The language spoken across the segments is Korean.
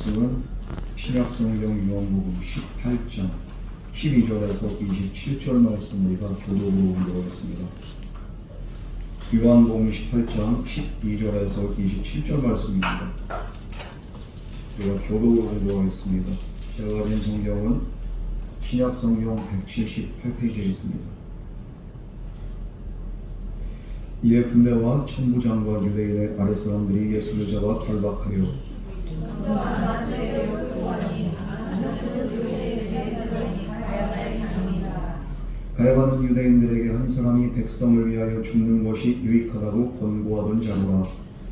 말씀은 신약성경 요한복음 18장 12절에서 27절 말씀 우리가 교독으로 공부하겠습니다. 요한복음 18장 12절에서 27절 말씀입니다. 우리가 교독으로 공부하겠습니다. 제가 가진 성경은 신약성경 178페이지에 있습니다. 이에 군대와 천부장과 유대인의 아랫사람들이 예수를 잡아 결박하여 가야바는 유대인들에게 한 사람이 백성을 위하여 죽는 것이 유익하다고 권고하던 자로라.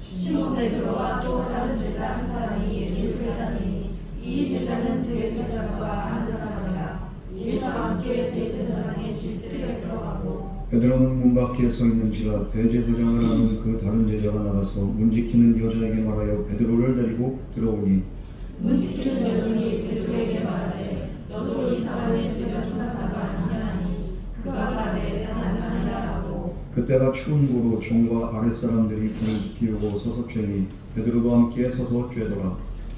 시몬 베드로와 또 다른 제자 한 사람이 예수를 따르니 이 제자는 대제사장과 한 사람이라. 예수와 함께 대제사장의 집들에 들어가고 베드로는 문 밖에 서 있는지라 대제사장을 하는 그 다른 제자가 나가서 문 지키는 여자에게 말하여 베드로를 데리고 들어오니 문 지키는 여종이 베드로에게 말하되 너도 이 사람의 제자 중 하나가 아니냐 하니 그가 말하되 나는 아니라 하고 그때가 추운 고로 종과 아랫사람들이 불을 피우고 서서 쬐니 베드로도 함께 서서 쬐더라.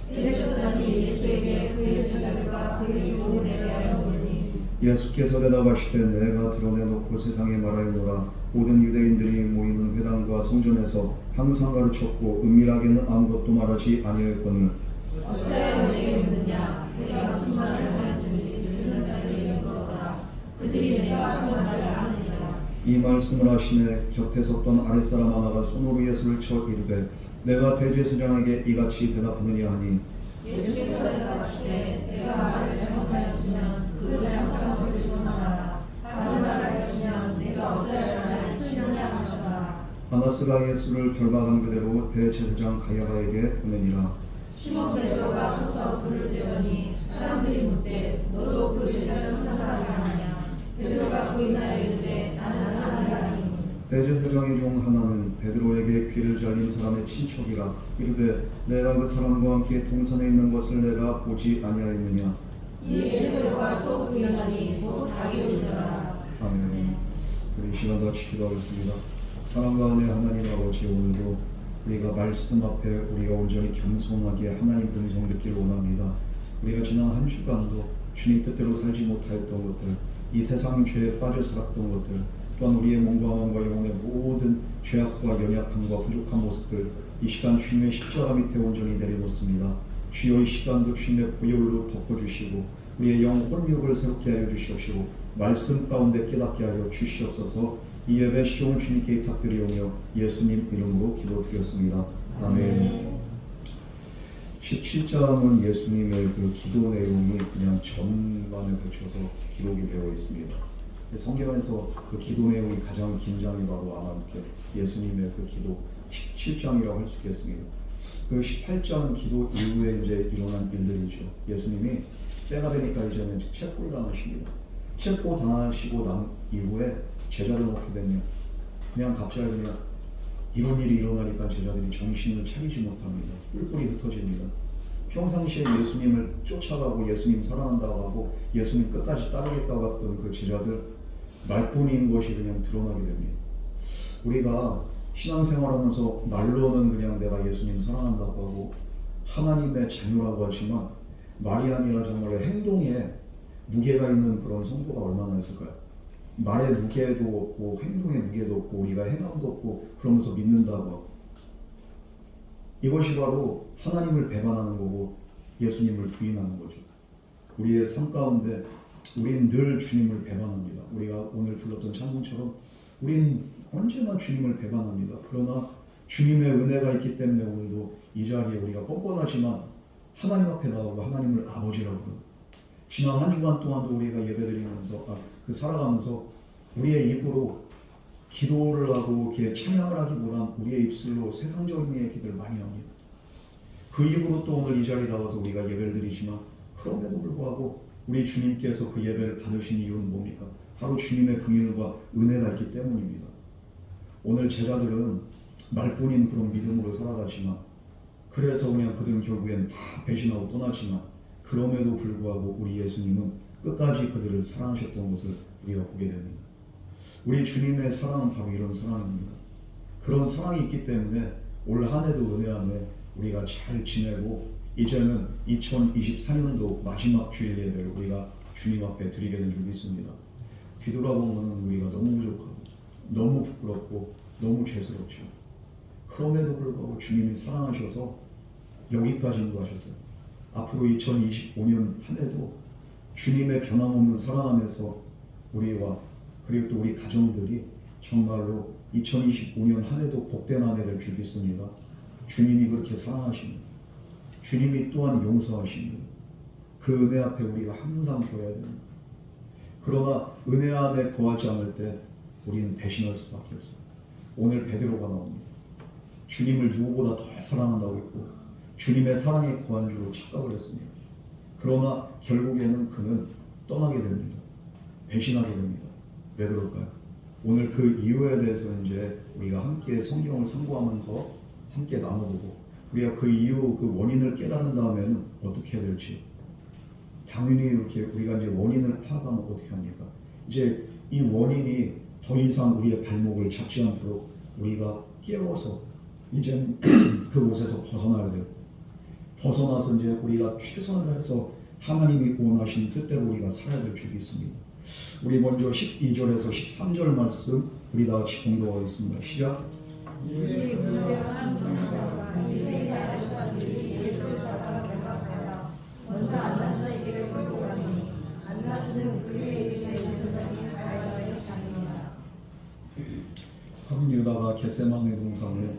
대제사장이 예수에게 그의 제자들과 그의 유혹에 대하여 물으니 예수께서 대답하시되 내가 드러내놓고 세상에 말하였노라. 모든 유대인들이 모이는 회당과 성전에서 항상 가르쳤고 은밀하게는 아무것도 말하지 아니하였거늘 어찌하여 내게 묻느냐. 내가 무슨 말을 하였든지 듣는 자에게 물어라. 그들이 내가 한 말을 아느니라. 이 말씀을 하시매 곁에 섰던 아랫사람 하나가 손으로 예수를 쳐 이르되 내가 대제사장에게 이같이 대답하느냐 하니 예수께서 대답하시되 내가 말을 잘못하였으면 그 잘못한 것을 지적하라. 바른 말을 했으면 내가 어찌하여 치느냐 하셨다. 아나스가 예수를 결박한 그대로 대제사장 가야바에게 보내니라. 시몬 베드로가 서서 불을 지르니 사람들이 묻되 너도 그 제자 중 하나가 아니냐. 베드로가 부인하여 이르되 나는 아니라니. 대제사장의 종 하나는 베드로에게 귀를 잘린 사람의 친척이라. 이르되 내가 그 사람과 함께 동산에 있는 것을 내가 보지 아니하였느냐. 이에 베드로가 또 부인하니 곧 닭이 울더라. 아멘. 우리 이 시간 같이 기도하겠습니다. 사랑과 은혜 하나님 아버지, 오늘도 우리가 말씀 앞에 우리가 온전히 겸손하게 하나님 음성 듣기를 원합니다. 우리가 지난 한 주간도 주님 뜻대로 살지 못하였던 것들, 이 세상 죄에 빠져 살았던 것들, 또한 우리의 몸과 마음과 영혼의 모든 죄악과 연약함과 부족한 모습들, 이 시간 주님의 십자가 밑에 온전히 내려놓습니다. 주여 이 시간도 주님의 보혈로 덮어주시고 우리의 영 혼육을 새롭게 하여 주시옵시고 말씀 가운데 깨닫게 하여 주시옵소서. 이 예배 시종을 주님께 부탁드리오며 예수님 이름으로 기도드렸습니다. 아멘. 17장은 예수님의 그 기도 내용이 그냥 전반에 걸쳐서 기록이 되어 있습니다. 성경에서 그 기도 내용이 가장 긴 장이 바로 아마 예수님의 그 기도 17장이라고 할 수 있겠습니다. 그 18장 기도 이후에 이제 일어난 일들이죠. 예수님이 때가 되니까 이제는 체포를 당하십니다. 체포 당하시고 난 이후에 제자들은 어떻게 됐냐? 그냥 갑자기 그냥 이런 일이 일어나니까 제자들이 정신을 차리지 못합니다. 뿔뿔이 흩어집니다. 평상시에 예수님을 쫓아가고 예수님 사랑한다고 하고 예수님 끝까지 따르겠다고 했던 그 제자들 말뿐인 것이 그냥 드러나게 됩니다. 우리가 신앙생활하면서 말로는 그냥 내가 예수님 사랑한다고 하고 하나님의 자녀라고 하지만 말이 아니라 정말 행동에 무게가 있는 그런 성도가 얼마나 있을까요? 말에 무게도 없고 행동에 무게도 없고 우리가 행함도 없고 그러면서 믿는다고 하고 이것이 바로 하나님을 배반하는 거고 예수님을 부인하는 거죠. 우리의 삶 가운데 우리는 늘 주님을 배반합니다. 우리가 오늘 불렀던 찬송처럼 우리는 언제나 주님을 배반합니다. 그러나 주님의 은혜가 있기 때문에 오늘도 이 자리에 우리가 뻔뻔하지만 하나님 앞에 나오고 하나님을 아버지라고 부릅니다. 지난 한 주간 동안도 우리가 예배드리면서 살아가면서 우리의 입으로 기도를 하고 이렇게 찬양을 하기보단 우리의 입술로 세상적인 얘기들 많이 합니다. 그 입으로 또 오늘 이 자리에 나와서 우리가 예배를 드리지만 그럼에도 불구하고 우리 주님께서 그 예배를 받으신 이유는 뭡니까? 바로 주님의 긍휼과 은혜가 있기 때문입니다. 오늘 제자들은 말뿐인 그런 믿음으로 살아가지만 그래서 그냥 그들은 결국엔 다 배신하고 떠나지만 그럼에도 불구하고 우리 예수님은 끝까지 그들을 사랑하셨던 것을 우리가 보게 됩니다. 우리 주님의 사랑은 바로 이런 사랑입니다. 그런 사랑이 있기 때문에 올 한 해도 은혜 안에 우리가 잘 지내고 이제는 2024년도 마지막 주일 예배를 우리가 주님 앞에 드리게 된 줄 믿습니다. 뒤돌아보면 우리가 너무 부족하고 너무 부끄럽고 너무 죄스럽죠. 그럼에도 불구하고 주님이 사랑하셔서 여기까지 인도하셨어요. 앞으로 2025년 한 해도 주님의 변함없는 사랑 안에서 우리와 그리고 또 우리 가정들이 정말로 2025년 한 해도 복된 한 해 될 줄 믿습니다. 주님이 그렇게 사랑하십니다. 주님이 또한 용서하십니다. 그 은혜 앞에 우리가 항상 서야 됩니다. 그러나 은혜 안에 거하지 않을 때 우리는 배신할 수밖에 없어요. 오늘 베드로가 나옵니다. 주님을 누구보다 더 사랑한다고 했고 주님의 사랑에 거한 줄로 착각을 했습니다. 그러나 결국에는 그는 떠나게 됩니다. 배신하게 됩니다. 왜 그럴까요? 오늘 그 이유에 대해서 이제 우리가 함께 성경을 상고하면서 함께 나눠보고 우리가 그 이유, 그 원인을 깨닫는 다음에는 어떻게 해야 될지 당연히 이렇게 우리가 이제 원인을 파악하면 어떻게 합니까? 이제 이 원인이 더 이상 우리의 발목을 잡지 않도록 우리가 깨워서 이제 그곳에서 벗어나야 돼요. 벗어나서 이제 우리가 최선을 다해서 하나님이 원하신 뜻대로 우리가 살아야 될 줄이 있습니다. 우리 먼저 12절에서 13절 말씀 우리 다 같이 공독하겠습니다. 시작. 이 무대한 전자와 이세의 아저씨들이 예수를 잡아 결박하여 먼저 안나스에게를 끌고 가니 안나스는 그의 이름의 제사장이 가야바의 자녀이다. 밤 유다가 겟세마네 동산에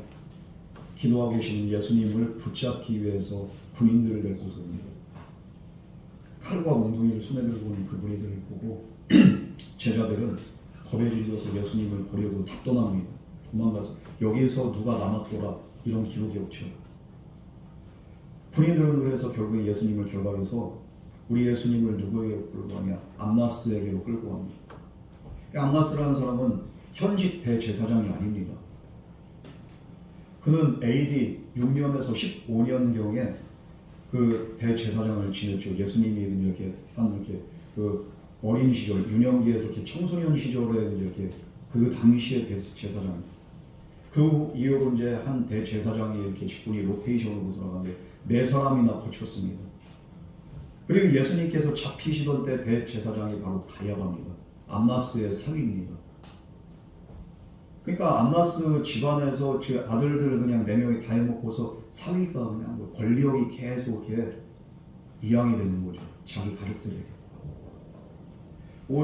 기도하고 계시는 예수님을 붙잡기 위해서 군인들을 데리고서 옵니다. 칼과 몽둥이를 손에 들고 오는 그 무리들을 보고 제자들은 겁에 질려서 예수님을 버리고 다 떠납니다. 도망가서 여기에서 누가 남았더라 이런 기록이 없죠. 군인들은 그래서 결국에 예수님을 결박해서 우리 예수님을 누구에게 끌고 가냐? 안나스에게로 끌고 갑니다. 안나스라는 사람은 현직 대제사장이 아닙니다. 그는 AD 6년에서 15년경에 그 대제사장을 지냈죠. 예수님이 이렇게 한 이렇게 그 어린 시절 유년기에서 이렇게 청소년 시절에 이렇게 그 당시의 대제사장. 그 이후로 이제 한 대제사장이 이렇게 직분이 로테이션으로 들어가는데 4사람이나 거쳤습니다. 그리고 예수님께서 잡히시던 때 대제사장이 바로 가야바입니다. 안나스의 사위입니다. 그러니까 안나스 집안에서 제 아들들 그냥 4명이 다 해먹고서 사위가 그냥 뭐 권력이 계속 이렇게 이양이 되는 거죠. 자기 가족들에게.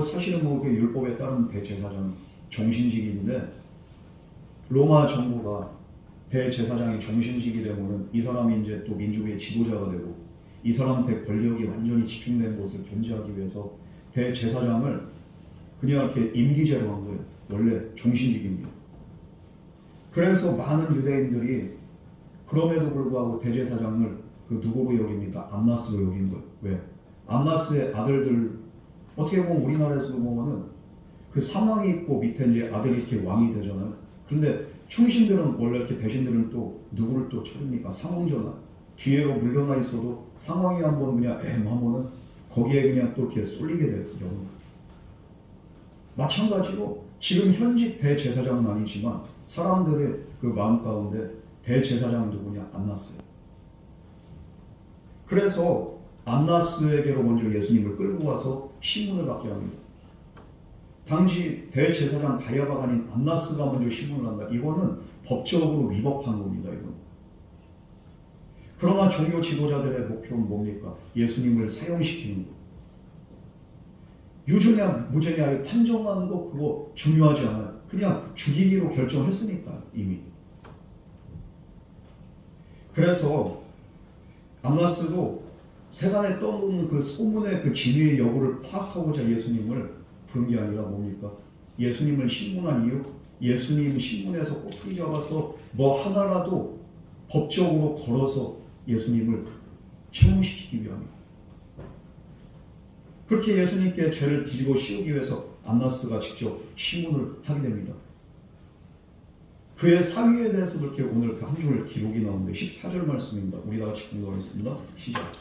사실은 뭐 그 율법에 따른 대제사장 정신직인데 로마 정부가 대제사장이 정신직이 되면은 이 사람이 이제 또 민족의 지도자가 되고 이 사람한테 권력이 완전히 집중된 것을 견제하기 위해서 대제사장을 그냥 이렇게 임기제로 한 거예요. 원래 정신직입니다. 그래서 많은 유대인들이 그럼에도 불구하고 대제사장을 그 누구로 여깁니까? 안나스로 여긴 거예요. 왜? 안나스의 아들들 어떻게 보면 우리나라에서도 보면은 그 상왕이 있고 밑에 이제 아들이 이렇게 왕이 되잖아요. 그런데 충신들은 원래 이렇게 대신들은 또 누구를 또 차립니까? 상왕전하. 뒤에로 물러나 있어도 상왕이 한번 그냥 하면은 거기에 그냥 또 이렇게 쏠리게 돼요. 마찬가지로 지금 현직 대제사장은 아니지만 사람들의 그 마음 가운데 대제사장은 누구냐? 안나스예요. 그래서 안나스에게로 먼저 예수님을 끌고 와서 신문을 받게 합니다. 당시 대제사장 가야바가 아닌 안나스가 먼저 신문을 한다. 이거는 법적으로 위법한 겁니다. 이건. 그러나 종교 지도자들의 목표는 뭡니까? 예수님을 사형시키는 거. 유죄냐 무죄냐 판정하는 거 그거 중요하지 않아요. 그냥 죽이기로 결정했으니까 이미. 그래서 안나스도 세간에 떠오르는 그 소문의 그 진위의 여부를 파악하고자 예수님을 부른 게 아니라 뭡니까? 예수님을 신문한 이유? 예수님 신문에서 꼬투리 잡아서 뭐 하나라도 법적으로 걸어서 예수님을 체험시키기 위함입니다. 그렇게 예수님께 죄를 뒤집어 씌우기 위해서 안나스가 직접 신문을 하게 됩니다. 그의 사위에 대해서 그렇게 오늘 그 한 줄 기록이 나오는데 14절 말씀입니다. 우리 다 같이 공부하겠습니다. 시작.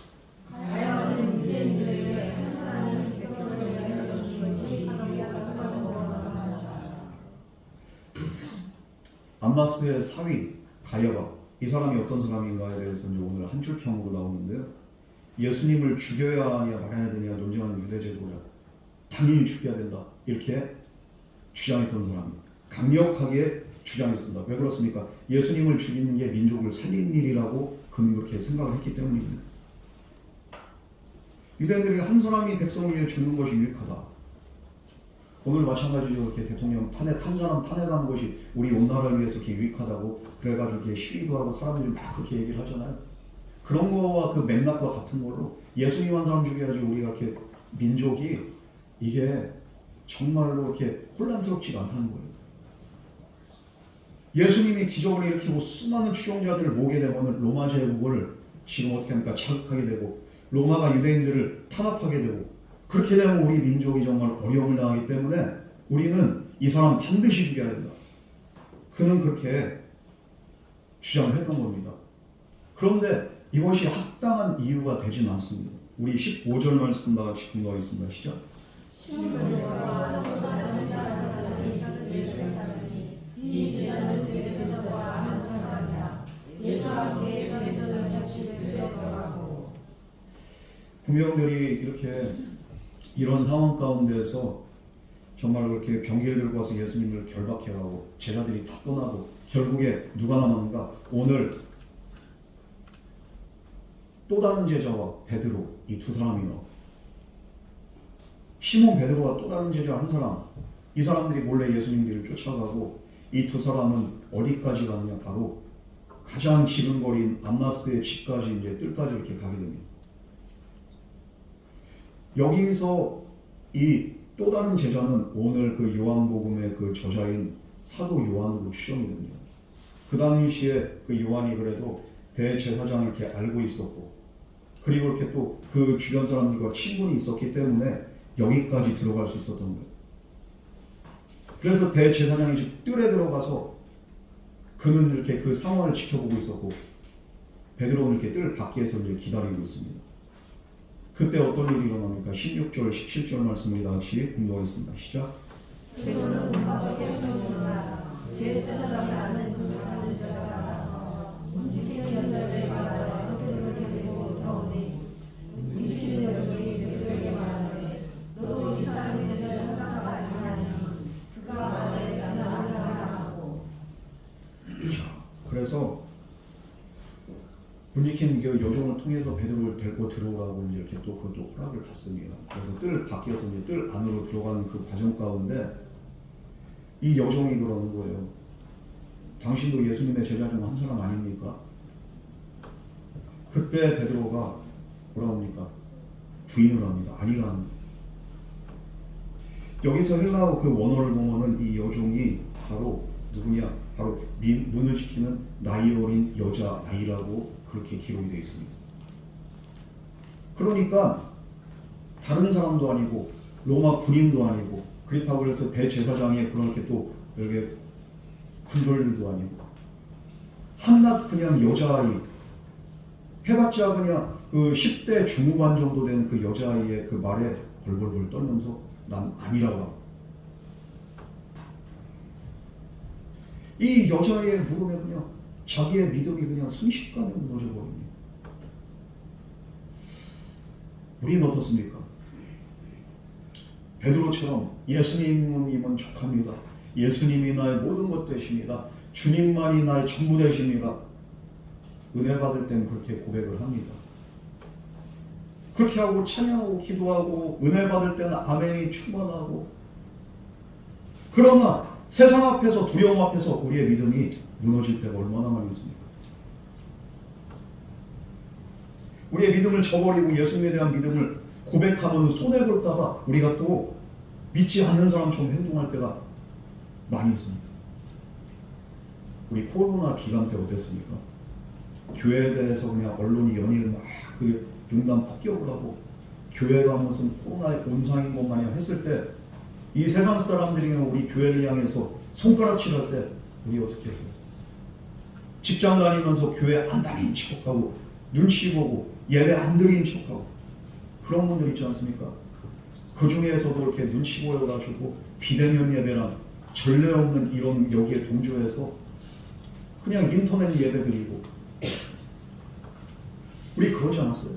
가야바는 유대인들에게 한 사람이 백성을 내어주신 것이 안나스의 사위 가야바 이 사람이 어떤 사람인가에 대해서 이제 오늘 한 줄 평으로 나오는데요. 예수님을 죽여야 하냐 말아야 되냐 논쟁하는 유대제도자. 당연히 죽여야 된다. 이렇게 주장했던 사람이 강력하게 주장했습니다. 왜 그렇습니까? 예수님을 죽이는 게 민족을 살린 일이라고 그는 그렇게 생각을 했기 때문입니다. 유대인들이 한 사람이 백성을 위해 죽는 것이 유익하다. 오늘 마찬가지로 이렇게 대통령 한 사람 탄핵하는 것이 우리 온 나라를 위해서 이렇게 유익하다고 그래가지고 이렇게 시위도 하고 사람들이 막 그렇게 얘기를 하잖아요. 그런 거와 그 맥락과 같은 걸로 예수님 한 사람 죽여야지 우리가 이렇게 민족이 이게 정말로 이렇게 혼란스럽지가 않다는 거예요. 예수님이 기적을 일으키고 수많은 추종자들을 모게 되면 로마 제국을 지금 어떻게 합니까? 자극하게 되고 로마가 유대인들을 탄압하게 되고 그렇게 되면 우리 민족이 정말 어려움을 당하기 때문에 우리는 이 사람 반드시 죽여야 된다. 그는 그렇게 주장을 했던 겁니다. 그런데 이것이 합당한 이유가 되지는 않습니다. 우리 15절 말씀 다 같이 공부하겠습니다. 시작. 이 제자는 대제사장과 아는 사람이라. 예수와 함께 대제사장 자취를 들어가고. 군병들이 이렇게 이런 상황 가운데서 정말 그렇게 병기를 들고 와서 예수님을 결박해가고 제자들이 다 떠나고 결국에 누가 남았는가? 오늘 또 다른 제자와 베드로 이 두 사람이 나와. 시몬 베드로와 또 다른 제자 한 사람. 이 사람들이 몰래 예수님 뒤를 쫓아가고 이 두 사람은 어디까지 가느냐? 바로 가장 지근거린 안나스의 집까지 이제 뜰까지 이렇게 가게 됩니다. 여기서 이 또 다른 제자는 오늘 그 요한복음의 그 저자인 사도 요한으로 추정이 됩니다. 그 당시에 그 요한이 그래도 대제사장을 이렇게 알고 있었고 그리고 이렇게 또 그 주변 사람들과 친분이 있었기 때문에 여기까지 들어갈 수 있었던 거예요. 그래서 대제사장이 집 뜰에 들어가서 그는 이렇게 그 상황을 지켜보고 있었고 베드로는 이렇게 뜰 밖에서 이제 기다리고 있습니다. 그때 어떤 일이 일어납니까? 16절, 17절 말씀을 다 같이 공부하겠습니다. 시작. 베드로는 문밖에 세우자마자 대제사장을 아는 그 다른 제자가 나가서 움직이는 여자에게 말하여 베드로를 데리고 들어오니 움직이는 여자들이 베드로에게 말하되 너도 이 사람의 제자를 생각하지 아니하니 그가 말하되 나는 아니라 하고. 그래서 문지킨 그 여종을 통해서 베드로를 데리고 들어오라고 이렇게 또 그것도 허락을 받습니다. 그래서 뜰 밖에서 이제 뜰 안으로 들어가는 그 과정 가운데 이 여종이 그러는 거예요. 당신도 예수님의 제자 중 한 사람 아닙니까? 그때 베드로가 뭐라고 합니까? 부인을 합니다. 아니라는 거예요. 여기서 헬라어 그 원어를 보면은 이 여종이 바로 누구냐? 바로 문을 지키는 나이 어린 여자 아이라고 그렇게 기록이 되어 있습니다. 그러니까 다른 사람도 아니고 로마 군인도 아니고 그렇다고 해서 대제사장의 그렇게 또 이렇게 군졸들도 아니고 한낱 그냥 여자아이 해봤자 그냥 그 10대 중후반 정도 된 그 여자아이의 그 말에 벌벌벌 떨면서 난 아니라고 하고 이 여자의 무릎에 그냥 자기의 믿음이 그냥 순식간에 무너져 버립니다. 우리는 어떻습니까? 베드로처럼 예수님은 족합니다. 예수님이 나의 모든 것 되십니다. 주님만이 나의 전부 되십니다. 은혜 받을 땐 그렇게 고백을 합니다. 그렇게 하고 찬양하고 기도하고 은혜 받을 때는 아멘이 충만하고 그러나 세상 앞에서 두려움 앞에서 우리의 믿음이 무너질 때가 얼마나 많이 있습니까? 우리의 믿음을 저버리고 예수님에 대한 믿음을 고백하면 손해볼까 봐 우리가 또 믿지 않는 사람처럼 행동할 때가 많이 있습니다. 우리 코로나 기간 때 어땠습니까? 교회에 대해서 그냥 언론이 연일 막 그 융단 폭격을 하고 교회가 무슨 코로나의 온상인 것 마냥 했을 때 이 세상 사람들이 우리 교회를 향해서 손가락질할 때 우리 어떻게 했어요? 직장 다니면서 교회 안 다닌 척하고 눈치 보고 예배 안 드린 척하고 그런 분들 있지 않습니까? 그 중에서도 이렇게 눈치 보여가지고 비대면 예배나 전례 없는 이런 여기에 동조해서 그냥 인터넷 예배 드리고 우리 그러지 않았어요?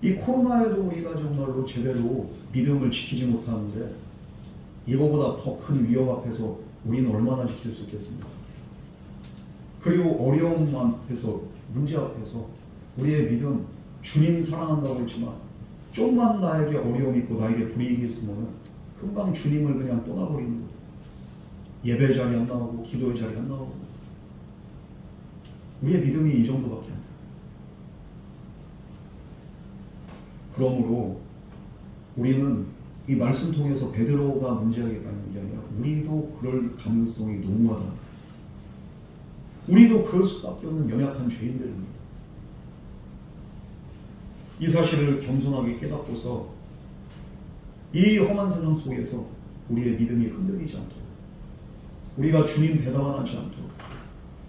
이 코로나에도 우리가 정말로 제대로 믿음을 지키지 못하는데 이거보다 더 큰 위협 앞에서 우리는 얼마나 지킬 수 있겠습니까? 그리고 어려움 앞에서, 문제 앞에서 우리의 믿음, 주님 사랑한다고 했지만 좀만 나에게 어려움이 있고 나에게 불이익이 있으면 금방 주님을 그냥 떠나버리는 거예요. 예배 자리 안 나오고 기도의 자리 안 나오고. 우리의 믿음이 이 정도밖에 안 돼요. 그러므로 우리는 이 말씀 통해서 베드로가 문제가 있는 게 아니라 우리도 그럴 가능성이 농후하다. 우리도 그럴 수밖에 없는 연약한 죄인들입니다. 이 사실을 겸손하게 깨닫고서 이 험한 세상 속에서 우리의 믿음이 흔들리지 않도록, 우리가 주님 배반하지 않도록,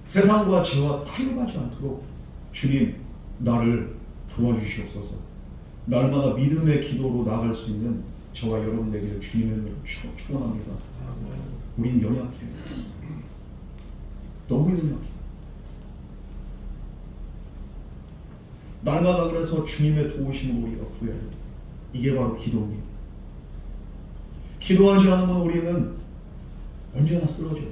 세상과 죄와 타협하지 않도록 주님 나를 도와주시옵소서. 날마다 믿음의 기도로 나아갈 수 있는 저와 여러분 되기를 주님의 이름으로 축원합니다. 우린 연약해요. 너무 연약해요. 날마다 그래서 주님의 도우심을 우리가 구해야 돼요. 이게 바로 기도입니다. 기도하지 않으면 우리는 언제나 쓰러져요.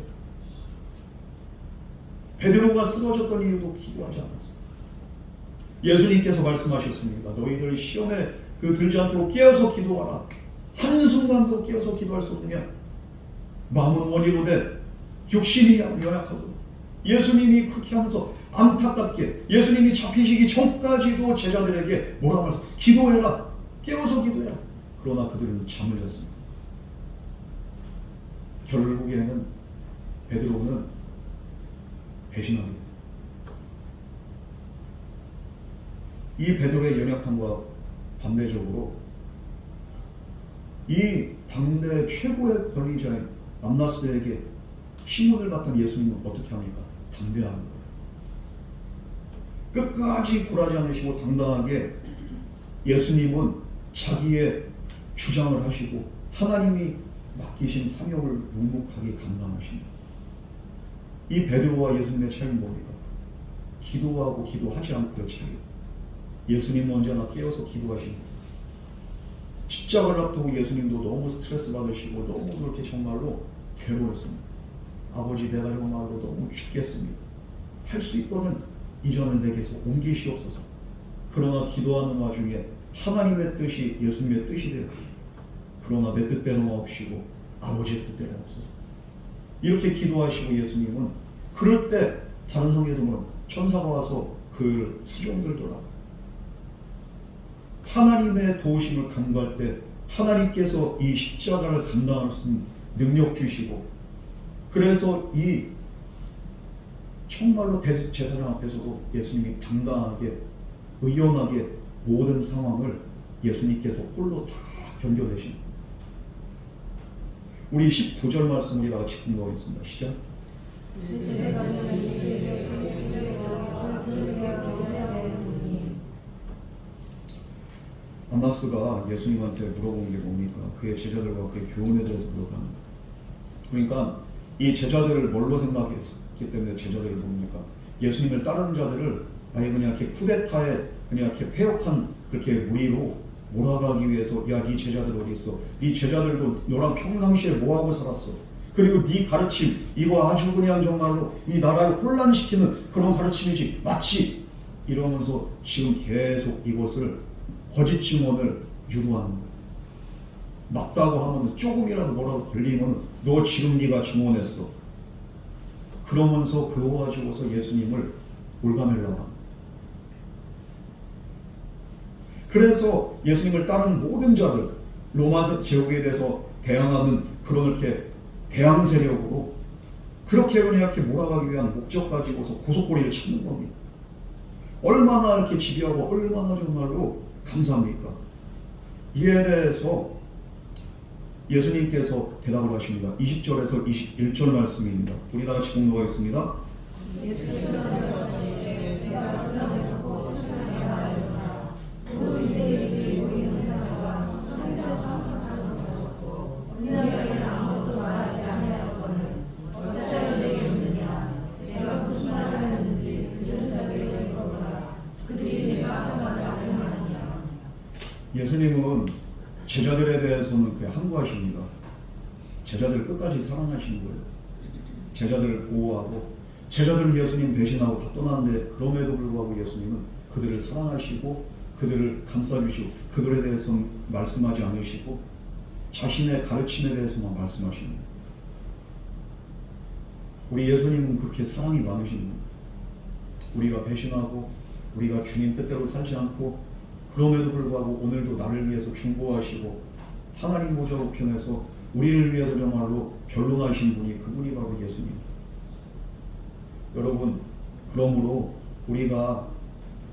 베드로가 쓰러졌던 이유도 기도하지 않았어요. 예수님께서 말씀하셨습니다. 너희들 시험에 들지 않도록 깨어서 기도하라. 한순간도 깨어서 기도할 수 없느냐? 마음은 원이로되 육신이 연약하거든. 예수님이 그렇게 하면서 안타깝게 예수님이 잡히시기 전까지도 제자들에게 뭐라고 말씀? 기도해라. 깨어서 기도해라. 그러나 그들은 잠을 잤습니다. 결국에는 베드로는 배신합니다. 이 베드로의 연약함과 반대적으로 이 당대 최고의 권리자인 안나스에게 신문을 받던 예수님은 어떻게 합니까? 담대한 거예요. 끝까지 굴하지 않으시고 당당하게 예수님은 자기의 주장을 하시고 하나님이 맡기신 사명을 묵묵하게 감당하십니다. 이 베드로와 예수님의 차이는 뭡니까? 기도하고 기도하지 않고의 차이. 예수님은 언제나 깨어서 기도하십니다. 십자가를 앞두고 예수님도 너무 스트레스 받으시고 너무 그렇게 정말로 괴로웠습니다. 아버지 내가 정말로 너무 죽겠습니다. 할 수 있거든 이전을 내게서 옮기시옵소서. 그러나 기도하는 와중에 하나님의 뜻이 예수님의 뜻이 되어 그러나 내 뜻대로는 없이고 아버지의 뜻대로 없어서 이렇게 기도하시고 예수님은 그럴 때 다른 성경에서는 천사가 와서 그 수종들더라. 하나님의 도우심을 간구할 때 하나님께서 이 십자가를 감당할 수 있는 능력 주시고 그래서 이 정말로 제사장 앞에서도 예수님이 당당하게 의연하게 모든 상황을 예수님께서 홀로 다 견뎌내십니다. 우리 19절 말씀 우리 다 같이 공부하겠습니다. 시작. 안나스가 예수님한테 물어본 게 뭡니까? 그의 제자들과 그의 교훈에 대해서 물었다는 거예요. 그러니까 이 제자들을 뭘로 생각했기 때문에 제자들을 뭡니까? 예수님을 따르는 자들을 아예 그냥 이렇게 쿠데타에 그냥 이렇게 폐역한 그렇게 무리로 몰아가기 위해서 야, 네 제자들 어디 있어? 네 제자들도 너랑 평상시에 뭐 하고 살았어? 그리고 네 가르침 이거 아주 그냥 정말로 이 나라를 혼란시키는 그런 가르침이지 맞지? 이러면서 지금 계속 이것을 거짓 증언을 유도하는 거예요. 맞다고 하면 조금이라도 뭐라도 걸리면 너 지금 네가 증언했어. 그러면서 그거 가지고서 예수님을 올가매려고 합니다. 그래서 예수님을 따르는 모든 자들 로마 제국에 대해서 대항하는 그런 이렇게 대항 세력으로 그렇게 그냥 이렇게 몰아가기 위한 목적 가지고서 고속고리를 찾는 겁니다. 얼마나 이렇게 집요하고 얼마나 정말로 감사합니까? 이에 대해서 예수님께서 대답을 하십니다. 20절에서 21절 말씀입니다. 우리 다 같이 공부하겠습니다. 내가 무슨 말을 하는지 예수님은 제자들에 대해서는 그냥 함구하십니다. 제자들 끝까지 사랑하시는 거예요. 제자들을 보호하고, 제자들은 예수님 배신하고 다 떠났는데 그럼에도 불구하고 예수님은 그들을 사랑하시고 그들을 감싸주시고 그들에 대해서는 말씀하지 않으시고 자신의 가르침에 대해서만 말씀하십니다. 우리 예수님은 그렇게 사랑이 많으십니다. 우리가 배신하고 우리가 주님 뜻대로 살지 않고 그럼에도 불구하고 오늘도 나를 위해서 중보하시고 하나님 보좌 우편에서 우리를 위해서 정말로 변론하신 분이 그분이 바로 예수님. 여러분, 그러므로 우리가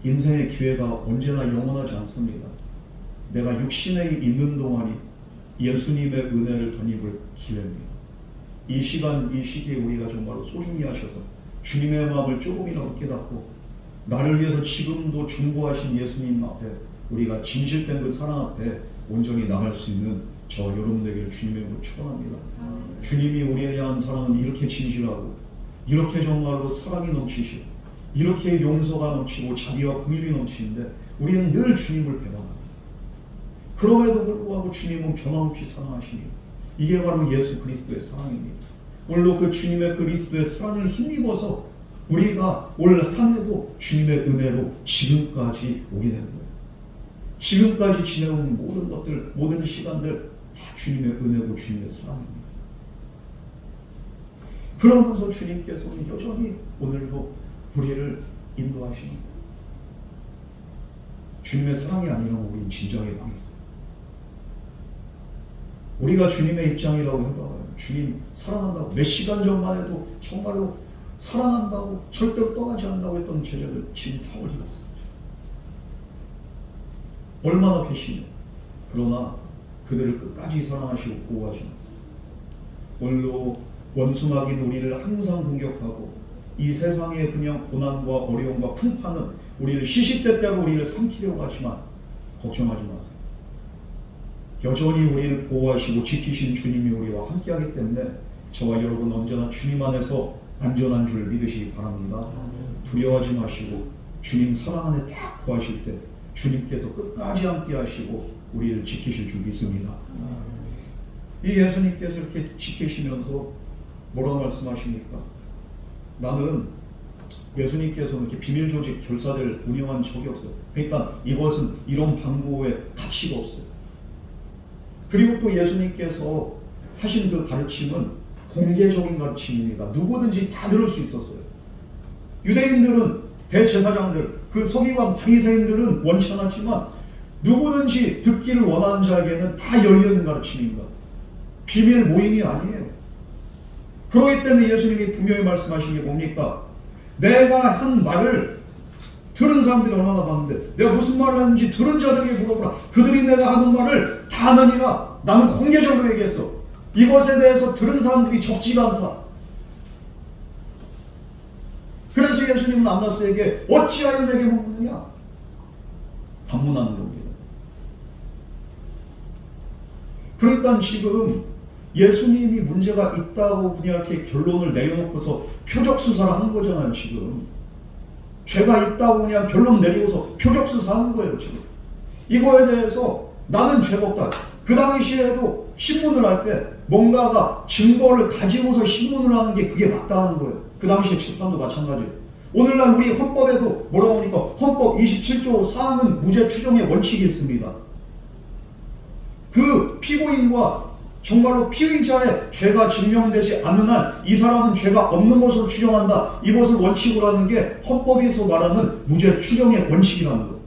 인생의 기회가 언제나 영원하지 않습니다. 내가 육신에 있는 동안이 예수님의 은혜를 덧입을 기회입니다. 이 시간, 이 시기에 우리가 정말로 소중히 하셔서 주님의 마음을 조금이라도 깨닫고 나를 위해서 지금도 중보하신 예수님 앞에 우리가 진실된 그 사랑 앞에 온전히 나갈 수 있는 저 여러분에게 주님의 이름으로 축원합니다. 주님이 우리에 대한 사랑은 이렇게 진실하고 이렇게 정말로 사랑이 넘치시고 이렇게 용서가 넘치고 자비와 긍휼이 넘치는데 우리는 늘 주님을 배반합니다. 그럼에도 불구하고 주님은 변함없이 사랑하십니다. 이게 바로 예수 그리스도의 사랑입니다. 오늘도 그 주님의 그리스도의 사랑을 힘입어서 우리가 올 한 해도 주님의 은혜로 지금까지 오게 된 거예요. 지금까지 지내온 모든 것들, 모든 시간들 다 주님의 은혜고 주님의 사랑입니다. 그러면서 주님께서는 여전히 오늘도 우리를 인도하십니다. 주님의 사랑이 아니라면 우리는 진정에 망했어요. 우리가 주님의 입장이라고 해봐요. 주님 사랑한다고 몇 시간 전만 해도 정말로 사랑한다고 절대로 떠나지 않는다고 했던 제자들 지금 다 어디 갔어요? 얼마나 계시냐. 그러나 그들을 끝까지 사랑하시고 보호하십니다. 오늘도 원수마귀는 우리를 항상 공격하고 이 세상의 그냥 고난과 어려움과 풍파는 우리를 시시때때로 우리를 삼키려고 하지만 걱정하지 마세요. 여전히 우리를 보호하시고 지키신 주님이 우리와 함께하기 때문에 저와 여러분 언제나 주님 안에서 안전한 줄 믿으시기 바랍니다. 두려워하지 마시고 주님 사랑 안에 딱 거하실 때 주님께서 끝까지 함께하시고 우리를 지키실 줄 믿습니다. 이 예수님께서 이렇게 지키시면서 뭐라고 말씀하십니까? 나는 예수님께서는 이렇게 비밀 조직 결사대를 운영한 적이 없어요. 그러니까 이것은 이런 방법에 가치가 없어요. 그리고 또 예수님께서 하신 그 가르침은 공개적인 가르침입니다. 누구든지 다 들을 수 있었어요. 유대인들은 대제사장들, 그 서기관 바리새인들은 원치 않았지만 누구든지 듣기를 원하는 자에게는 다 열려있는 가르침입니다. 비밀 모임이 아니에요. 그렇기 때문에 예수님이 분명히 말씀하신 게 뭡니까? 내가 한 말을 들은 사람들이 얼마나 많은데 내가 무슨 말을 하는지 들은 자들에게 물어보라. 그들이 내가 하는 말을 다 아느니라. 나는 공개적으로 얘기했어. 이것에 대해서 들은 사람들이 적지가 않다. 그래서 예수님은 안나스에게 어찌하여 내게 묻느냐? 반문하는 겁니다. 그러니까 지금 예수님이 문제가 있다고 그냥 이렇게 결론을 내려놓고서 표적 수사를 하는 거잖아요. 지금 죄가 있다고 그냥 결론 내리고서 표적 수사하는 거예요. 지금 이거에 대해서 나는 죄가 없다. 그 당시에도 신문을 할 때 뭔가가 증거를 가지고서 신문을 하는 게 그게 맞다는 거예요. 그 당시에 재판도 마찬가지예요. 오늘날 우리 헌법에도 뭐라고 하니까 헌법 27조 4항은 무죄 추정의 원칙이 있습니다. 그 피고인과 정말로 피의자의 죄가 증명되지 않는 한 이 사람은 죄가 없는 것으로 추정한다. 이것을 원칙으로 하는 게 헌법에서 말하는 무죄 추정의 원칙이라는 거예요.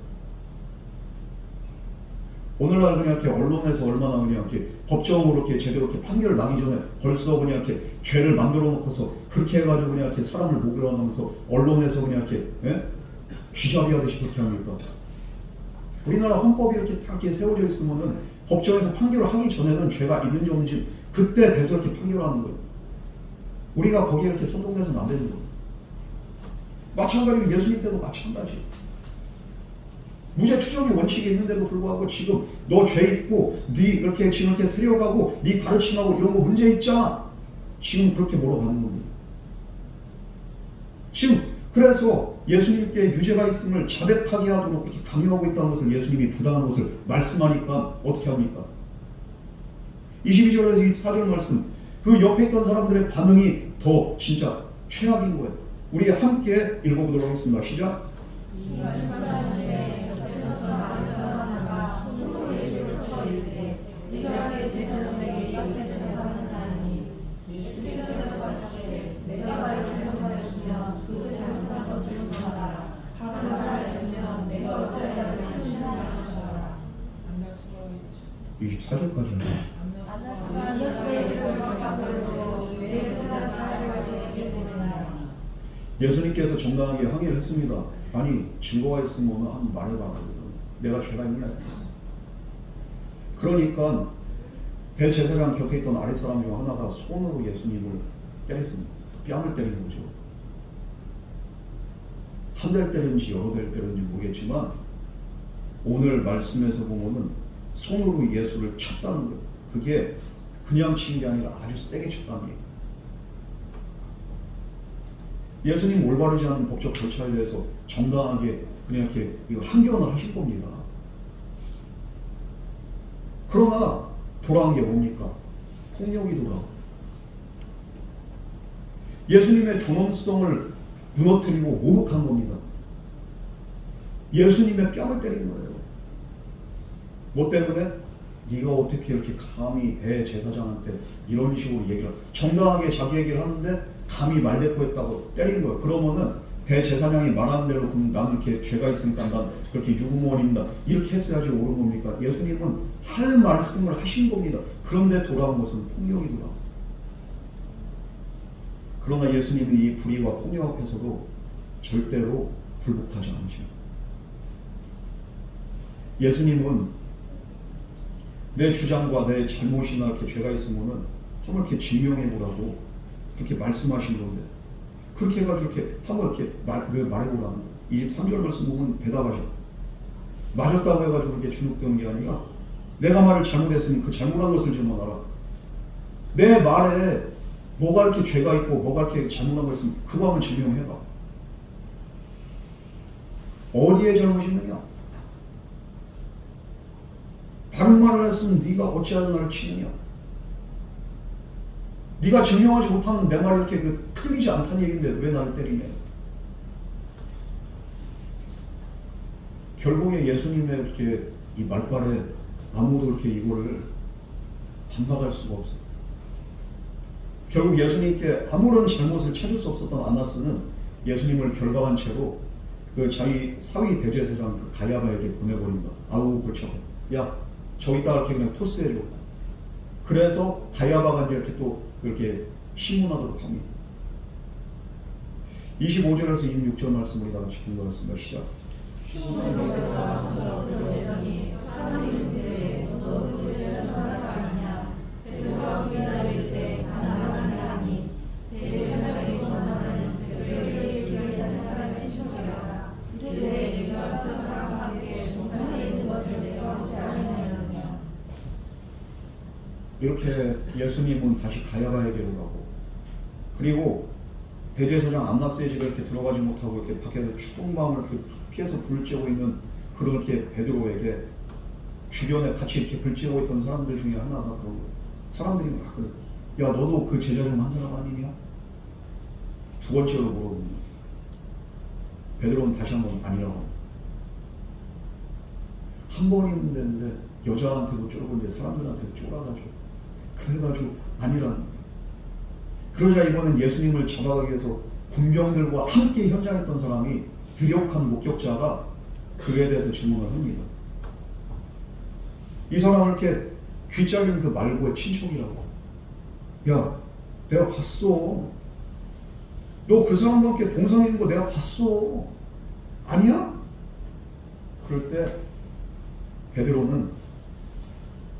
오늘날 그냥 이렇게 언론에서 얼마나 그냥 이렇게 법정으로 이렇게 제대로 이렇게 판결을 나기 전에 벌써 그냥 이렇게 죄를 만들어 놓고서 그렇게 해가지고 그냥 이렇게 사람을 목욕하면서 언론에서 그냥 이렇게 쥐잡이하듯이 그렇게 합니까? 우리나라 헌법이 이렇게 딱 이렇게 세워져 있으면은 법정에서 판결을 하기 전에는 죄가 있는지 없는지 그때 돼서 이렇게 판결하는 거예요. 우리가 거기에 이렇게 선동돼서는 안 되는 겁니다. 마찬가지로 예수님 때도 마찬가지. 무죄 추정의 원칙이 있는데도 불구하고 지금 너 죄 있고 네 이렇게 지금 이렇게 세려가고 네 가르침하고 이런 거 문제 있잖아. 지금 그렇게 몰아가는 겁니다. 지금 그래서 예수님께 유죄가 있음을 자백하게 하도록 이렇게 강요하고 있다는 것을 예수님이 부당한 것을 말씀하니까 어떻게 합니까? 22절에서 24절 말씀, 그 옆에 있던 사람들의 반응이 더 진짜 최악인 거예요. 우리 함께 읽어보도록 하겠습니다. 시작. 이 말씀하시되 곁에서 많은 사람과 손으로 예수를 쳐 이르되 네가 대제사장에게 어찌 대답하느냐니 예수께서 대답하시되 내가 말을 잘못하였으면 그 잘못한 것을 전하라. 바로 말하였으면 내가 어찌하여 참신하냐 하시라. 24절까지는 예수님께서 정당하게 항의를 했습니다. 아니 증거가 있으면 한번 말해봐. 내가 죄가 있냐? 그러니까 대제사장 곁에 있던 아랫사람 중 하나가 손으로 예수님을 때렸습니다. 뺨을 때리는 거죠. 한 대를 때렸는지 여러 대를 때렸는지 모르겠지만 오늘 말씀에서 보면은 손으로 예수를 쳤다는 거예요. 그게 그냥 친 게 아니라 아주 세게 쳤다는 얘기예요. 예수님 올바르지 않은 법적 절차에 대해서 정당하게 그냥 이렇게 이거 항변을 하실 겁니다. 그러나 돌아온 게 뭡니까? 폭력이 돌아온. 예수님의 존엄성을 무너뜨리고 모독한 겁니다. 예수님의 뺨을 때린 거예요. 뭐 때문에? 네가 어떻게 이렇게 감히 대제사장한테 이런 식으로 얘기를 정당하게 자기 얘기를 하는데 감히 말대꾸했다고 때린 거예요. 그러면은 대제사장이 말하는 대로 그럼 나는 이렇게 죄가 있으니까 난 그렇게 유구무원입니다. 이렇게 했어야지 옳은 겁니까? 예수님은 할 말씀을 하신 겁니다. 그런데 돌아온 것은 폭력이 돌아온. 그러나 예수님은 이 불의와 폭력 앞에서도 절대로 굴복하지 않으십니다. 예수님은 내 주장과 내 잘못이나 이렇게 죄가 있으면은 한번 이렇게 증명해 보라고 그렇게 말씀하신 건데 그렇게 해가지고 이렇게 한번 이렇게 말해보라는 거예요. 23절 말씀 보면 대답하죠. 맞았다고 해가지고 이렇게 주눅드는 게 아니라 내가 말을 잘못했으면 그 잘못한 것을 증언하라. 내 말에 뭐가 이렇게 죄가 있고 뭐가 이렇게 잘못한 거 있으면 그거 한번 증명해봐. 어디에 잘못이 있느냐? 바른 말을 했으면 네가 어찌하여 나를 치느냐? 네가 증명하지 못하면 내 말이 이렇게 틀리지 않다는 얘기인데 왜 나를 때리냐? 결국에 예수님의 이렇게 이 말발에 아무도 이렇게 이거를 반박할 수가 없어요. 결국 예수님께 아무런 잘못을 찾을 수 없었던 안나스는 예수님을 결박한 채로 그 자기 사위 대제사장 그 가야바에게 보내버린다. 아우 골쳐. 야 저기다가 이렇게 그냥 토스해줘. 그래서 가야바가 이제 이렇게 또 그렇게 신문하도록 합니다. 25절에서 26절 말씀을 다 같이 읽어봤습니다. 시작. 이렇게 예수님은 다시 가야바에게로 가고 그리고 대제사장 안나스의 집에 이렇게 들어가지 못하고 이렇게 밖에서 추운 마음을 피해서 불을 쬐고 있는 그렇게 베드로에게 주변에 같이 이렇게 불 쬐고 있던 사람들 중에 하나가 그러고 사람들이 막 그래. 야 너도 그 제자 중 한 사람 아니냐? 두 번째로 물어봅니다. 베드로는 다시 한번 아니라고 합니다. 한 번이면 되는데 여자한테도 쫄고 이제 사람들한테도 쫄아가지고 그래가지고 아니라는 거예요. 그러자 이번엔 예수님을 잡아가기 위해서 군병들과 함께 현장했던 사람이 유력한 목격자가 그에 대해서 질문을 합니다. 이 사람을 이렇게 귀 잘린 그 말고의 친척이라고. 야 내가 봤어. 너 그 사람과 함께 동상에 있는 거 내가 봤어. 아니야? 그럴 때 베드로는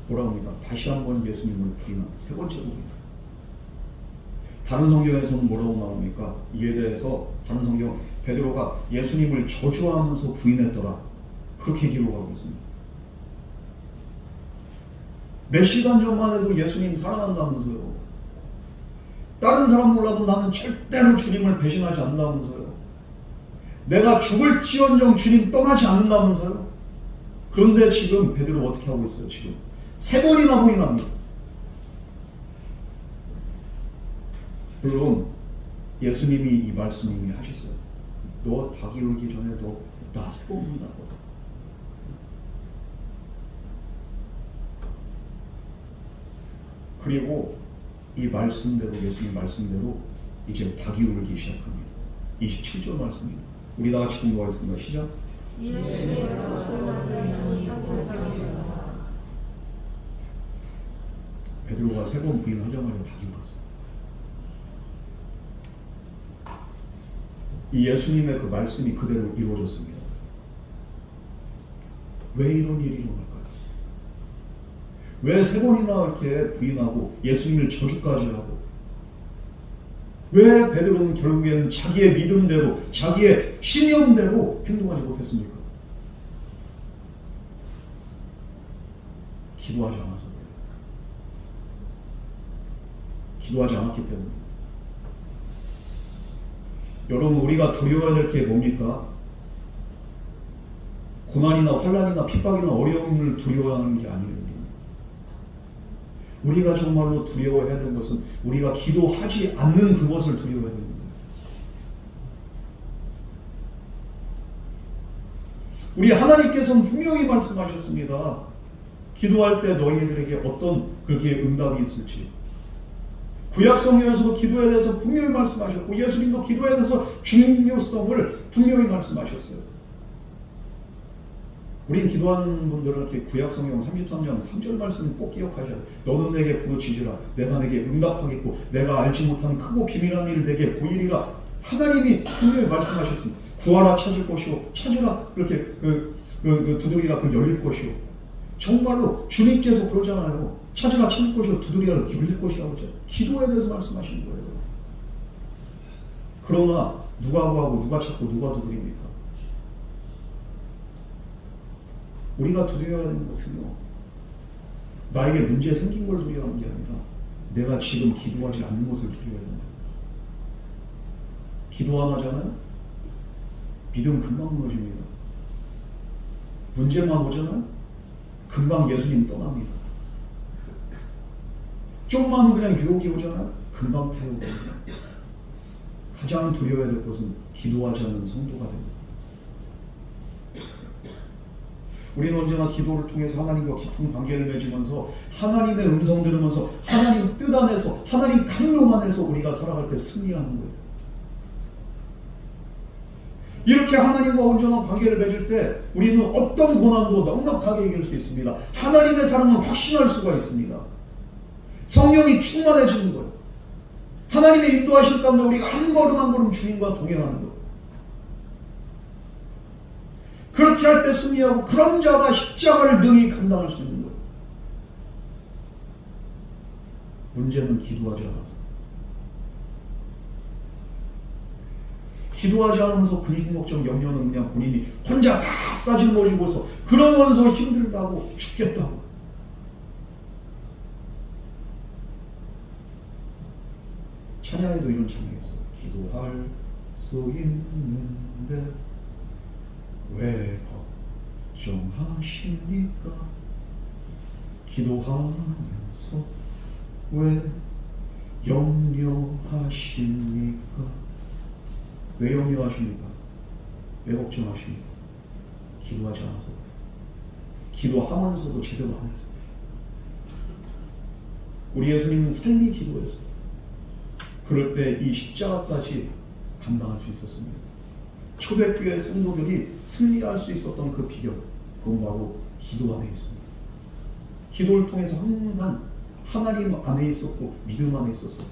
뭐라고 합니까? 다시 한번 예수님을 부인한 세 번째 부인입니다. 다른 성경에서는 뭐라고 나옵니까? 이에 대해서 다른 성경 베드로가 예수님을 저주하면서 부인했더라. 그렇게 기록하고 있습니다. 몇 시간 전만 해도 예수님 사랑한다면서요. 다른 사람 몰라도 나는 절대로 주님을 배신하지 않는다면서요. 내가 죽을지언정 주님 떠나지 않는다면서요? 그런데 지금 베드로 어떻게 하고 있어요? 지금 3번이나 부인합니다. 물론 예수님이 이 말씀 이미 하셨어요. 너 닭이 울기 전에 너 나 3번 부인할 거다. 그리고 이 말씀대로, 예수님 말씀대로 이제 닭이 울기 시작합니다. 27절 말씀입니다. 우리 다 같이 공부하겠습니다. 시작. 베드로가 3번 부인하자마자 닭이 울었어요. 이 예수님의 그 말씀이 그대로 이루어졌습니다. 왜 이런 일이 일어날까요? 왜 3번이나 이렇게 부인하고 예수님을 저주까지 하고, 왜 베드로는 결국에는 자기의 믿음대로, 자기의 신념대로 행동하지 못했습니까? 기도하지 않아서 그래요. 기도하지 않았기 때문에. 여러분, 우리가 두려워해야 될 게 뭡니까? 고난이나 환난이나 핍박이나 어려움을 두려워하는 게 아니에요. 우리가 정말로 두려워해야 되는 것은 우리가 기도하지 않는 그것을 두려워해야 되는 거예요. 우리 하나님께서는 분명히 말씀하셨습니다. 기도할 때 너희들에게 어떤 그렇게 응답이 있을지. 구약성경에서도 기도에 대해서 분명히 말씀하셨고, 예수님도 기도에 대해서 중요성을 분명히 말씀하셨어요. 우린 기도하는 분들은 이렇게 구약성경 33장 3절 말씀 꼭 기억하셔야 돼요. 너는 내게 부르짖으라. 내가 내게 응답하겠고 내가 알지 못하는 크고 비밀한 일을 내게 보이리라. 하나님이 분명히 말씀하셨습니다. 구하라 찾을 것이요, 찾으라 그렇게 두드리라 열릴 것이요. 정말로 주님께서 그러잖아요. 찾으라 찾을 것이요, 두드리라 열릴 것이라고 하죠. 기도에 대해서 말씀하시는 거예요. 그러나 누가 구하고 누가 찾고 누가 두드립니까? 우리가 두려워야 되는 것은요, 나에게 문제 생긴 걸 두려워하는 게 아니라 내가 지금 기도하지 않는 것을 두려워야 된다. 기도 안 하잖아요? 믿음 금방 무너집니다. 문제만 오잖아요? 금방 예수님 떠납니다. 좀만 그냥 유혹이 오잖아요? 금방 태우고. 가장 두려워야 될 것은 기도하지 않는 성도가 됩니다. 우리는 언제나 기도를 통해서 하나님과 깊은 관계를 맺으면서 하나님의 음성 들으면서 하나님 뜻 안에서 하나님 강령 안에서 우리가 살아갈 때 승리하는 거예요. 이렇게 하나님과 온전한 관계를 맺을 때 우리는 어떤 고난도 넉넉하게 이길 수 있습니다. 하나님의 사랑은 확신할 수가 있습니다. 성령이 충만해지는 거예요. 하나님의 인도하실 가운데 우리가 한 걸음 한 걸음 주님과 동행하는 거예요. 그렇게 할 때 승리하고, 그런 자가 십자가를 능히 감당할 수 있는 거예요. 문제는 기도하지 않아서. 기도하지 않으면서 근심 걱정 염려는 그냥 본인이 혼자 다 싸질머리고서 그러면서 힘들다고 죽겠다고. 찬양에도 이런 찬양이 있어요. 기도할 수 있는데 왜 걱정하십니까? 기도하면서 왜 염려하십니까? 왜 염려하십니까? 왜 걱정하십니까? 기도하지 않아서. 기도하면서도 제대로 안 해서. 우리 예수님은 삶이 기도였어요. 그럴 때 이 십자가까지 감당할 수 있었습니다. 초대교회 성도들이 승리할 수 있었던 그 비결, 그건 바로 기도 안에 있습니다. 기도를 통해서 항상 하나님 안에 있었고 믿음 안에 있었어요.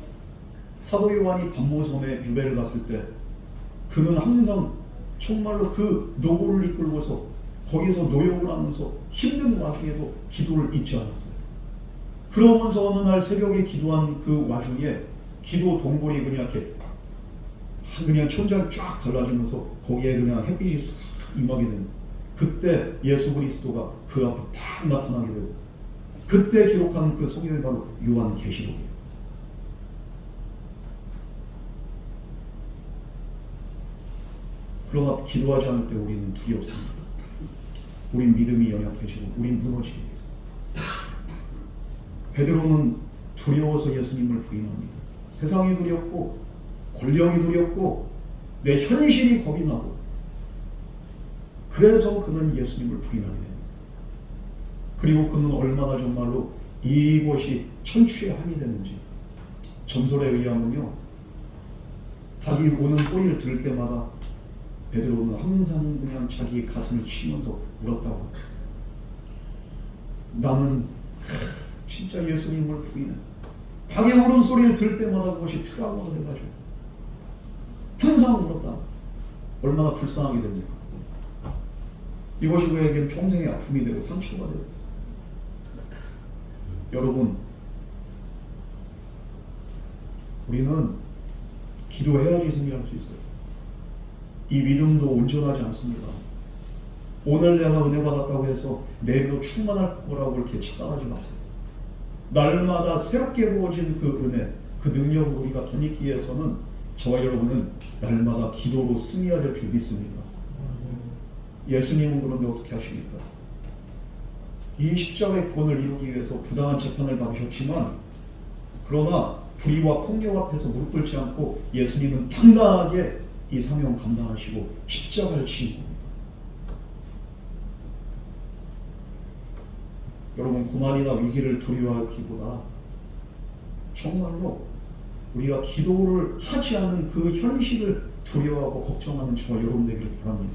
사도 요한이 반모섬에 유배를 갔을 때 그는 항상 정말로 그 노고를 이끌고서 거기서 노역을 하면서 힘든 와중에도 기도를 잊지 않았어요. 그러면서 어느 날 새벽에 기도한 그 와중에 기도 동굴이 그냥 천장을 쫙 갈라지면서 거기에 그냥 햇빛이 싹 임하게 되는, 그때 예수 그리스도가 그 앞에 딱 나타나게 되고, 그때 기록한 그 성경이 바로 요한계시록이에요. 그러나 기도하지 않을 때 우리는 두렵습니다. 우린 믿음이 연약해지고 우린 무너지게 돼서. 베드로는 두려워서 예수님을 부인합니다. 세상이 두렵고 권력이 두렵고 내 현실이 겁이 나고, 그래서 그는 예수님을 부인하게 됩니다. 그리고 그는 얼마나 정말로 이것이 천추의 한이 되는지, 전설에 의하면요, 닭이 오는 소리를 들을 때마다 베드로는 항상 그냥 자기 가슴을 치면서 울었다고 합니다. 나는 진짜 예수님을 부인해. 닭의 울음소리를 들을 때마다 그것이 트라우마가 돼가지고 항상 울었다. 얼마나 불쌍하게 됩니까? 이것이 그에겐 평생의 아픔이 되고 상처가 되고. 여러분, 우리는 기도해야지 승리할 수 있어요. 이 믿음도 온전하지 않습니다. 오늘 내가 은혜 받았다고 해서 내일도 충만할 거라고 이렇게 착각하지 마세요. 날마다 새롭게 부어진 그 은혜, 그 능력을 우리가 덧입기 위해서는 저와 여러분은 날마다 기도로 승리해야 될 줄 믿습니다. 예수님은 그런데 어떻게 하십니까? 이 십자가의 구원을 이루기 위해서 부당한 재판을 받으셨지만, 그러나 불의와 폭력 앞에서 무릎 꿇지 않고 예수님은 당당하게 이 사명 감당하시고 십자가를 지신 겁니다. 여러분, 고난이나 위기를 두려워하기보다 정말로 우리가 기도를 하지 않은 그 현실을 두려워하고 걱정하는 저와 여러분 되기를 바랍니다.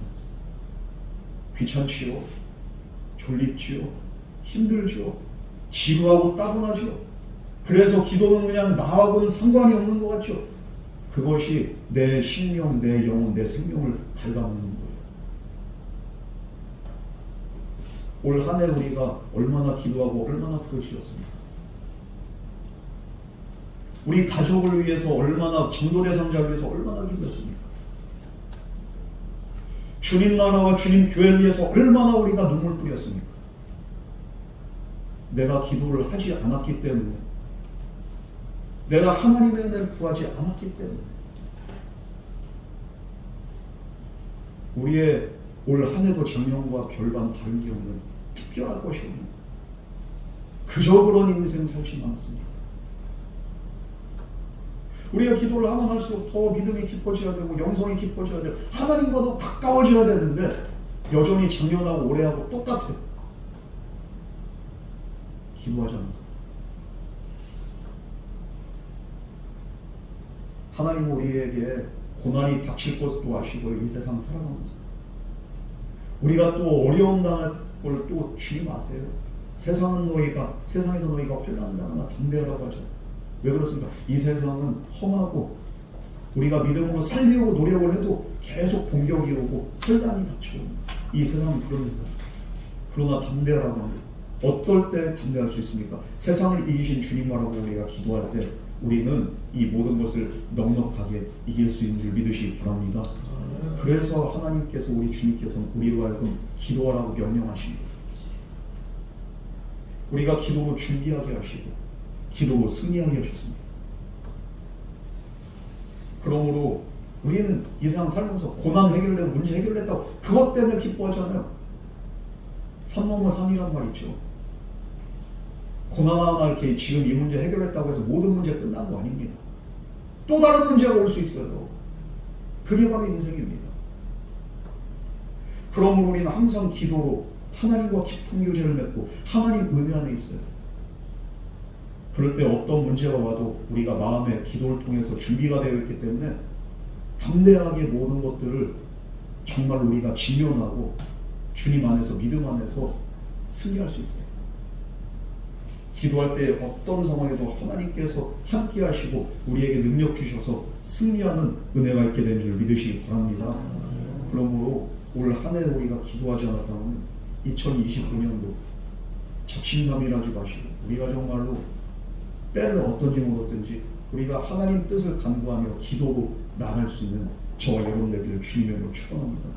귀찮지요, 졸립지요, 힘들지요, 지루하고 따분하지요. 그래서 기도는 그냥 나하고는 상관이 없는 것 같죠. 그것이 내 심령, 내 영혼, 내 생명을 갉아먹는 거예요. 올 한 해 우리가 얼마나 기도하고 얼마나 부르짖었습니까? 우리 가족을 위해서 얼마나, 전도 대상자를 위해서 얼마나 기도했습니까? 주님 나라와 주님 교회를 위해서 얼마나 우리가 눈물 뿌렸습니까? 내가 기도를 하지 않았기 때문에, 내가 하나님의 은혜를 구하지 않았기 때문에, 우리의 올 한 해도 작년과 별반 다른 게 없는, 특별할 것이 없는, 그저 그런 인생 살지 않았습니까? 우리가 기도를 하면 할수록 더 믿음이 깊어져야 되고 영성이 깊어져야 되고 하나님과 더 가까워져야 되는데 여전히 작년하고 올해하고 똑같아요. 기도하지 않아서. 하나님은 우리에게 고난이 닥칠 것도 아시고 이 세상 살아가면서 우리가 또 어려움 당할 걸 또 주님 아세요. 세상에서 너희가 환난 당하나 담대하라고 하죠. 왜 그렇습니까? 이 세상은 험하고 우리가 믿음으로 살려고 노력을 해도 계속 공격이 오고 혈단이 닥쳐옵니다. 이 세상은 그런 세상. 그러나 담대하라고 합니다. 어떨 때 담대할 수 있습니까? 세상을 이기신 주님 말하고 우리가 기도할 때 우리는 이 모든 것을 넉넉하게 이길 수 있는 줄 믿으시기 바랍니다. 그래서 하나님께서, 우리 주님께서는 우리로 하여금 기도하라고 명령하십니다. 우리가 기도로 준비하게 하시고 기도로 승리하게 하셨습니다. 그러므로 우리는 이 세상 살면서 고난 해결되고 문제 해결됐다고 그것 때문에 기뻐하잖아요. 산 넘어 산이란 말 있죠. 고난 하나 이렇게 지금 이 문제 해결했다고 해서 모든 문제 끝난 거 아닙니다. 또 다른 문제가 올 수 있어요. 그게 바로 인생입니다. 그러므로 우리는 항상 기도로 하나님과 깊은 교제를 맺고 하나님 은혜 안에 있어요. 그럴 때 어떤 문제가 와도 우리가 마음의 기도를 통해서 준비가 되어 있기 때문에 담대하게 모든 것들을 정말 우리가 직면하고 주님 안에서, 믿음 안에서 승리할 수 있어요. 기도할 때 어떤 상황에도 하나님께서 함께 하시고 우리에게 능력 주셔서 승리하는 은혜가 있게 된 줄 믿으시기 바랍니다. 그러므로 올 한 해 우리가 기도하지 않았다면 2029년도 작심삼일하지 마시고 우리가 정말로 때를 어떤지 모르든지 우리가 하나님 뜻을 간구하며 기도로 나갈 수 있는 저와 여러분 되기를 주님의 이름으로 축원합니다.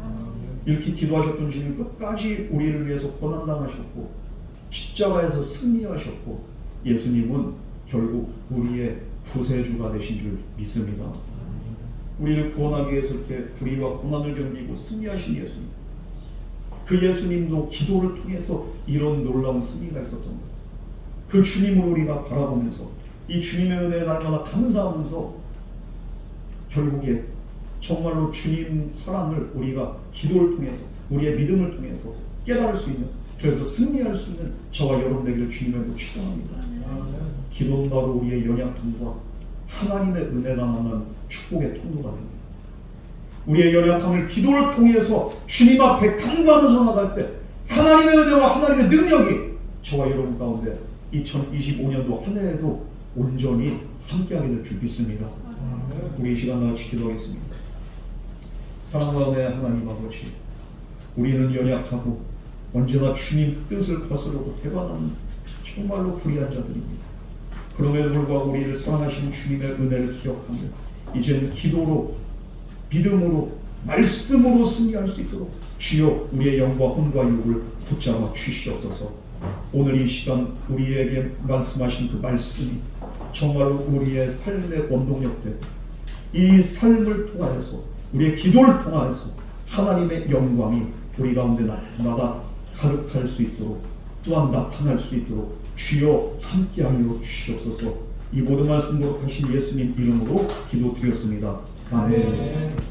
이렇게 기도하셨던 주님 끝까지 우리를 위해서 고난당하셨고 십자가에서 승리하셨고 예수님은 결국 우리의 구세주가 되신 줄 믿습니다. 우리를 구원하기 위해서 이렇게 불의와 고난을 견디고 승리하신 예수님, 그 예수님도 기도를 통해서 이런 놀라운 승리가 있었던 거예요. 그 주님을 우리가 바라보면서 이 주님의 은혜에 날마다 감사하면서 결국에 정말로 주님 사랑을 우리가 기도를 통해서 우리의 믿음을 통해서 깨달을 수 있는, 그래서 승리할 수 있는 저와 여러분 되기를 주님으로 축원합니다. 기도는 바로 우리의 연약함과 하나님의 은혜가 만난 축복의 통로가 됩니다. 우리의 연약함을 기도를 통해서 주님 앞에 간구하면서 나갈 때 하나님의 은혜와 하나님의 능력이 저와 여러분 가운데 2025년도 한 해에도 온전히 함께하게 될 줄 믿습니다. 우리 이 시간 다 같이 기도하겠습니다. 사랑과 은혜의 하나님 아버지, 우리는 연약하고 언제나 주님 뜻을 거스르고 대반하는 정말로 불의한 자들입니다. 그럼에도 불구하고 우리를 사랑하시는 주님의 은혜를 기억하며 이제는 기도로, 믿음으로, 말씀으로 승리할 수 있도록 주여 우리의 영과 혼과 육을 붙잡아 주시옵소서. 오늘 이 시간 우리에게 말씀하신 그 말씀이 정말로 우리의 삶의 원동력 되고 이 삶을 통하여서 우리의 기도를 통하여서 하나님의 영광이 우리 가운데 날마다 가득할 수 있도록 또한 나타날 수 있도록 주여 함께하여 주시옵소서. 이 모든 말씀 거룩하신 예수님 이름으로 기도드렸습니다. 아멘.